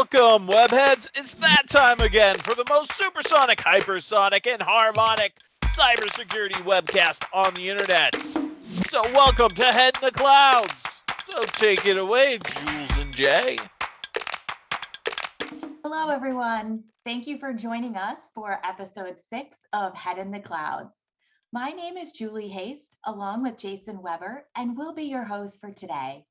Welcome, webheads. It's that time again for the most supersonic, hypersonic, and harmonic cybersecurity webcast on the internet. So welcome to Head in the Clouds. So take it away, Jules and Jay. Hello, everyone. Thank you for joining us for episode 6 of Head in the Clouds. My name is Julie Haste, along with Jason Weber, and we'll be your host for today.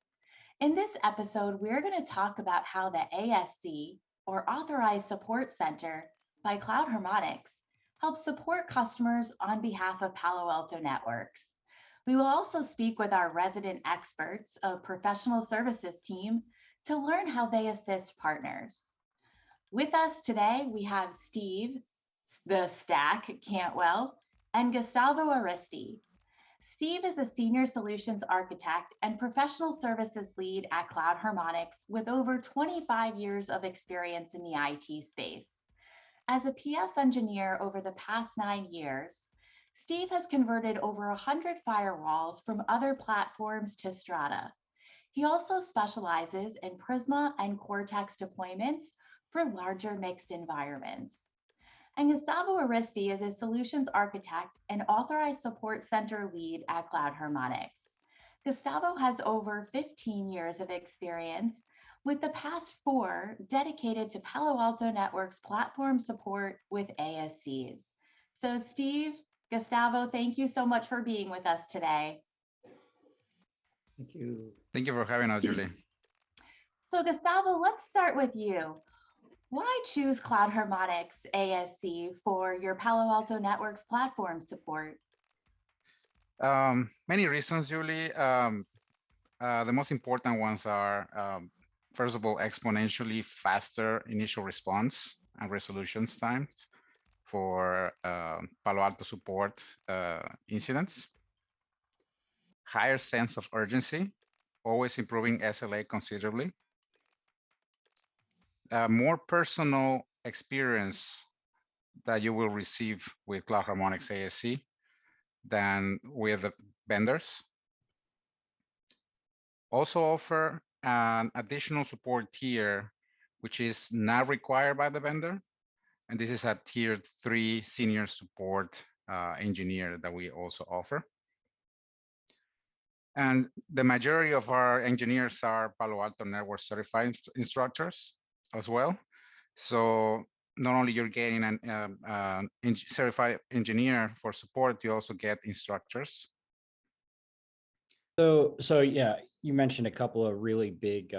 In this episode, we're going to talk about how the ASC, or Authorized Support Center, by Cloud Harmonics, helps support customers on behalf of Palo Alto Networks. We will also speak with our resident experts of professional services team to learn how they assist partners. With us today, we have Steve, the Stack Cantwell, and Gustavo Aristi. Steve is a senior solutions architect and professional services lead at Cloud Harmonics with over 25 years of experience in the IT space. As a PS engineer over the past 9 years, Steve has converted over 100 firewalls from other platforms to Strata. He also specializes in Prisma and Cortex deployments for larger mixed environments. And Gustavo Aristi is a solutions architect and authorized support center lead at Cloud Harmonics. Gustavo has over 15 years of experience, with the past 4 dedicated to Palo Alto Networks platform support with ASCs. So Steve, Gustavo, thank you so much for being with us today. Thank you. Thank you for having us, Julie. So Gustavo, let's start with you. Why choose Cloud Harmonics ASC for your Palo Alto Networks platform support? Many reasons, Julie. The most important ones are, first of all, exponentially faster initial response and resolutions times for Palo Alto support incidents. Higher sense of urgency, always improving SLA considerably. More personal experience that you will receive with Cloud Harmonics ASC than with the vendors. Also offer an additional support tier, which is not required by the vendor. And this is a tier 3 senior support engineer that we also offer. And the majority of our engineers are Palo Alto Network certified instructors as well. So not only you're getting an certified engineer for support, you also get instructors. So yeah, you mentioned a couple of really big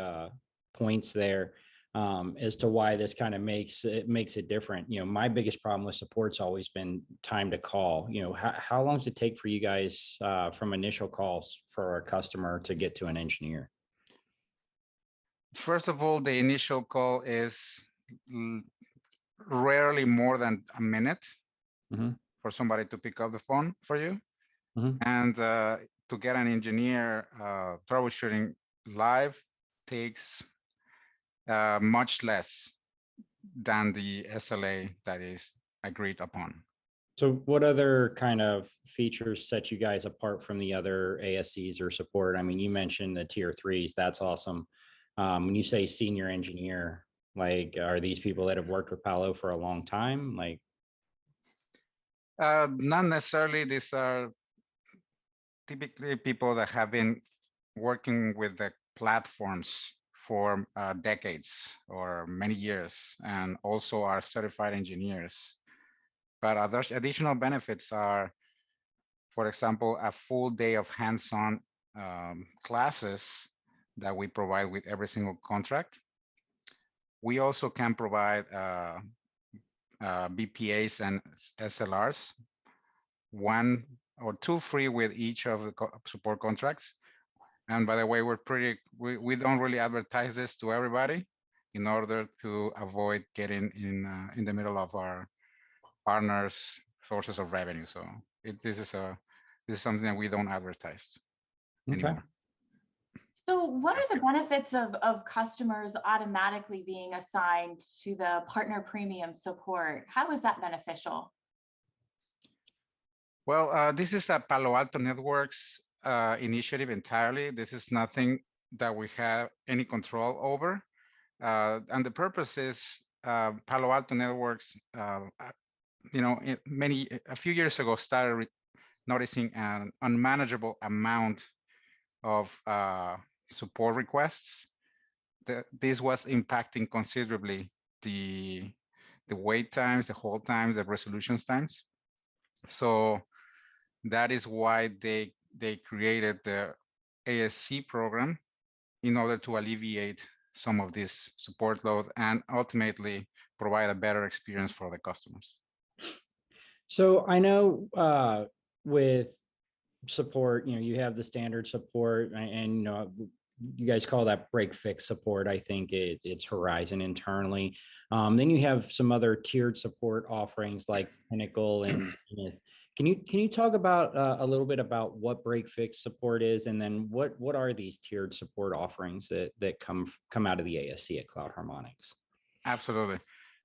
points there as to why this kind of makes it different. You know, my biggest problem with support's always been time to call. You know, how long does it take for you guys from initial calls for a customer to get to an engineer? First of all, the initial call is rarely more than a minute for somebody to pick up the phone for you. And to get an engineer troubleshooting live takes much less than the SLA that is agreed upon. So what other kind of features set you guys apart from the other ASCs or support? I mean, you mentioned the tier 3s, that's awesome. When you say senior engineer, like, are these people that have worked with Palo for a long time? Like, not necessarily. These are typically people that have been working with the platforms for decades or many years, and also are certified engineers. But other additional benefits are, for example, a full day of hands-on classes that we provide with every single contract. We also can provide BPAs and SLRs, 1 or 2 free with each of the support contracts. And by the way, we don't really advertise this to everybody in order to avoid getting in the middle of our partners' sources of revenue. So this is something that we don't advertise anymore. So what are the benefits of customers automatically being assigned to the partner premium support? How is that beneficial? Well, this is a Palo Alto Networks initiative entirely. This is nothing that we have any control over. And the purpose is Palo Alto Networks, a few years ago started noticing an unmanageable amount of support requests. This was impacting considerably the wait times, the hold times, the resolutions times. So that is why they created the ASC program in order to alleviate some of this support load and ultimately provide a better experience for the customers. So I know with support, you have the standard support, and you guys call that break fix support. I think it's Horizon internally. Then you have some other tiered support offerings like Pinnacle and Zenith. Can you talk about a little bit about what break fix support is, and then what are these tiered support offerings that come out of the ASC at Cloud Harmonics? Absolutely.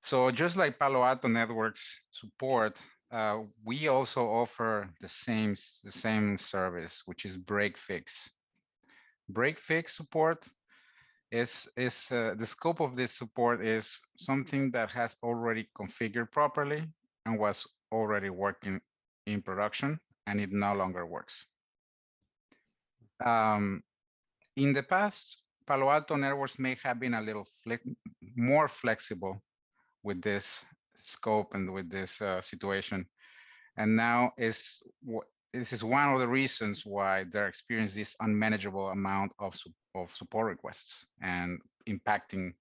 So just like Palo Alto Networks support, we also offer the same service, which is break fix. Break fix support is the scope of this support is something that has already configured properly and was already working in production, and it no longer works. In the past, Palo Alto Networks may have been a little more flexible with this scope and with this situation. And now this is one of the reasons why they're experiencing this unmanageable amount of support requests and impacting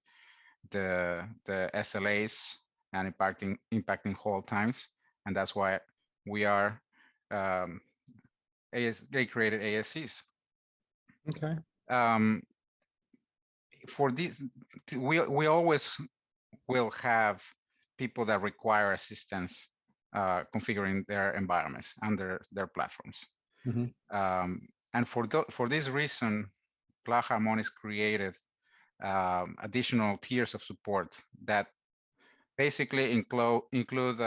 the SLAs and impacting hold times. And that's why we are they created ASCs. Okay. For this, we always will have people that require assistance configuring their environments and their platforms. Mm-hmm. And for this reason, Cloud Harmonics created additional tiers of support that basically include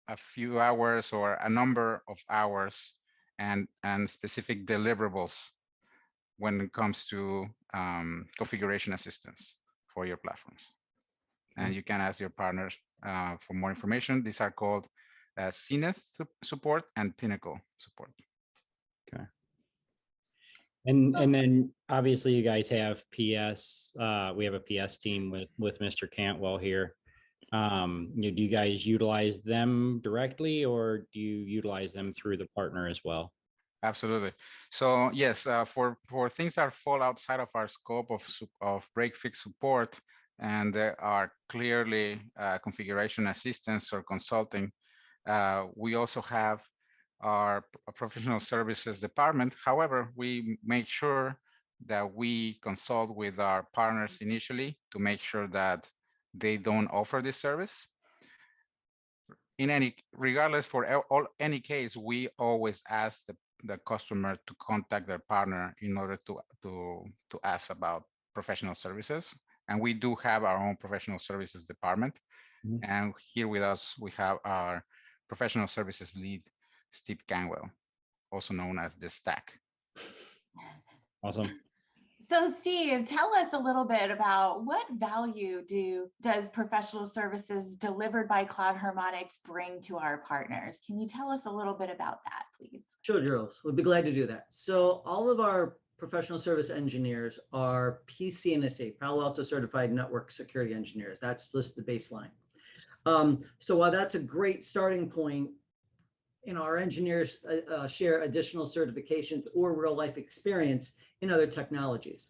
a few hours or a number of hours and specific deliverables when it comes to configuration assistance for your platforms. And you can ask your partners for more information. These are called Zenith support and Pinnacle support. Okay. And then obviously you guys have PS. We have a PS team with Mr. Cantwell here. Do you guys utilize them directly, or do you utilize them through the partner as well? Absolutely. So yes, for things that fall outside of our scope of break fix support, and there are clearly configuration assistance or consulting, we also have our professional services department. However, we make sure that we consult with our partners initially to make sure that they don't offer this service. Regardless, for any case, we always ask the customer to contact their partner in order to ask about professional services. And we do have our own professional services department. Mm-hmm. And here with us, we have our professional services lead, Steve Canwell, also known as the Stack. Awesome. So Steve, tell us a little bit about what value does professional services delivered by Cloud Harmonics bring to our partners? Can you tell us a little bit about that, please? Sure, Jules. We'd be glad to do that. So all of our professional service engineers are PCNSA, Palo Alto Certified Network Security Engineers. That's just the baseline. So while that's a great starting point, our engineers share additional certifications or real life experience in other technologies.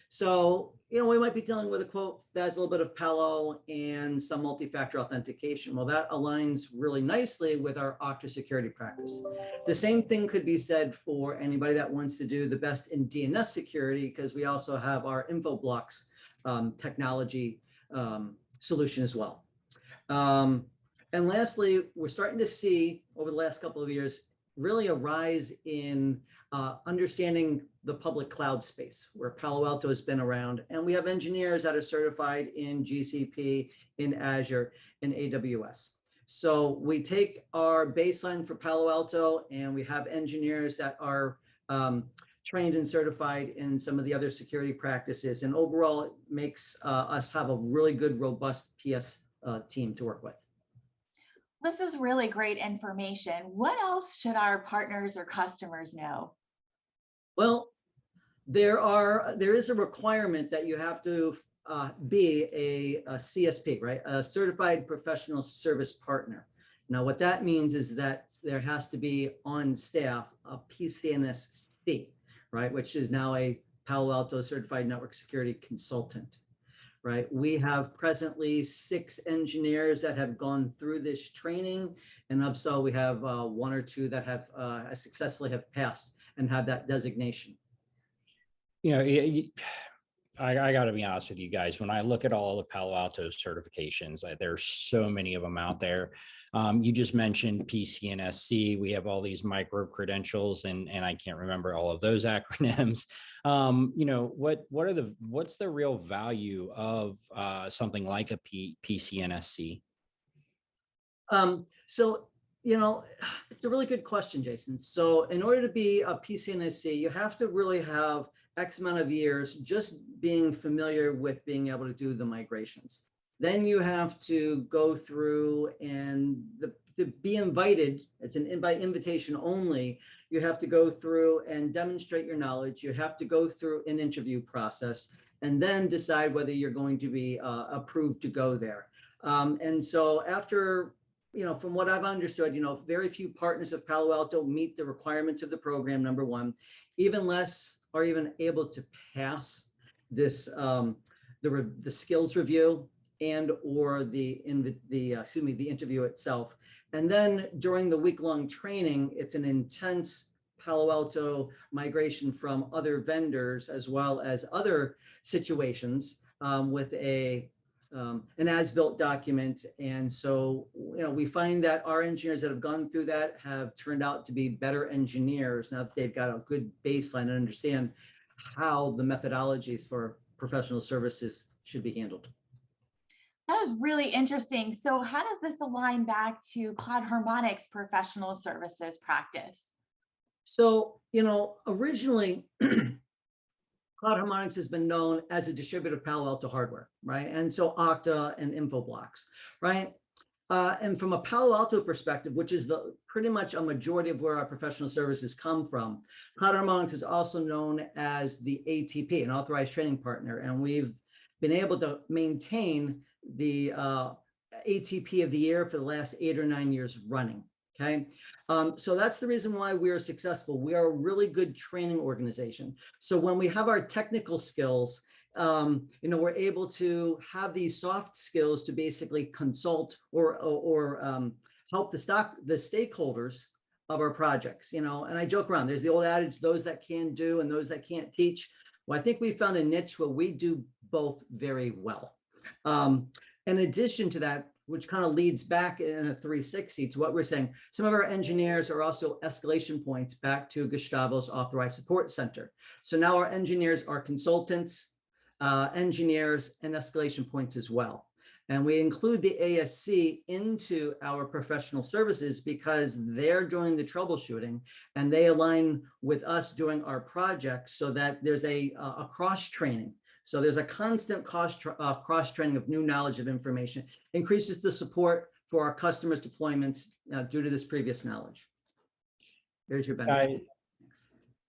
So, we might be dealing with a quote that has a little bit of Palo and some multi-factor authentication. Well, that aligns really nicely with our Okta security practice. The same thing could be said for anybody that wants to do the best in DNS security, because we also have our InfoBlocks technology solution as well. And lastly, we're starting to see over the last couple of years really a rise in understanding the public cloud space, where Palo Alto has been around, and we have engineers that are certified in GCP, in Azure, in AWS. So we take our baseline for Palo Alto, and we have engineers that are trained and certified in some of the other security practices. And overall, it makes us have a really good, robust PS team to work with. This is really great information. What else should our partners or customers know? Well, there is a requirement that you have to be a CSP, right? A certified professional service partner. Now, what that means is that there has to be on staff a PCNSC, right? Which is now a Palo Alto certified network security consultant, right? We have presently 6 engineers that have gone through this training, and of so we have 1 or 2 that have successfully have passed and have that designation. You know, I got to be honest with you guys. When I look at all the Palo Alto certifications, there's so many of them out there. You just mentioned PCNSC. We have all these micro credentials, and I can't remember all of those acronyms. You know, what's the real value of something like a PCNSC? So, you know, it's a really good question, Jason. So in order to be a PCNSC, you have to really have X amount of years just being familiar with being able to do the migrations. Then you have to go through and to be invited, it's an by invitation only, you have to go through and demonstrate your knowledge. You have to go through an interview process and then decide whether you're going to be approved to go there. And so after, you know, from what I've understood, you know, very few partners of Palo Alto meet the requirements of the program, number one, even less are even able to pass this, the skills review and or the interview itself. And then during the week-long training, it's an intense Palo Alto migration from other vendors as well as other situations with an as-built document. And so, you know, we find that our engineers that have gone through that have turned out to be better engineers now that they've got a good baseline and understand how the methodologies for professional services should be handled. That was really interesting. So how does this align back to Cloud Harmonics professional services practice? So, you know, originally, Cloud Harmonics has been known as a distributor of Palo Alto hardware, right? And so Okta and Infoblox, right? And from a Palo Alto perspective, which is pretty much a majority of where our professional services come from, Cloud Harmonics is also known as the ATP, an authorized training partner. And we've been able to maintain the ATP of the year for the last 8 or 9 years running. Okay, so that's the reason why we are successful. We are a really good training organization. So when we have our technical skills, you know, we're able to have these soft skills to basically consult or help the stakeholders of our projects. You know, and I joke around. There's the old adage: those that can do and those that can't teach. Well, I think we found a niche where we do both very well. In addition to that, which kind of leads back in a 360 to what we're saying, some of our engineers are also escalation points back to Gustavo's Authorized Support Center. So now our engineers are consultants, engineers, and escalation points as well. And we include the ASC into our professional services because they're doing the troubleshooting and they align with us doing our projects so that there's a cross-training. So there's a constant cross-training of new knowledge of information, increases the support for our customers' deployments due to this previous knowledge. There's your benefit.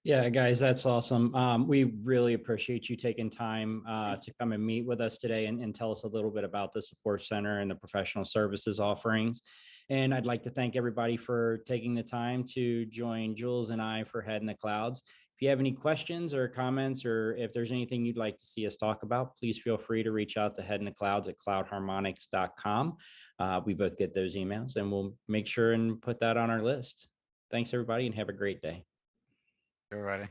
Yeah, guys, that's awesome. We really appreciate you taking time to come and meet with us today and tell us a little bit about the support center and the professional services offerings. And I'd like to thank everybody for taking the time to join Jules and I for Head in the Clouds. If you have any questions or comments, or if there's anything you'd like to see us talk about, please feel free to reach out to Head in the Clouds at cloudharmonics.com. We both get those emails and we'll make sure and put that on our list. Thanks, everybody, and have a great day. Everybody.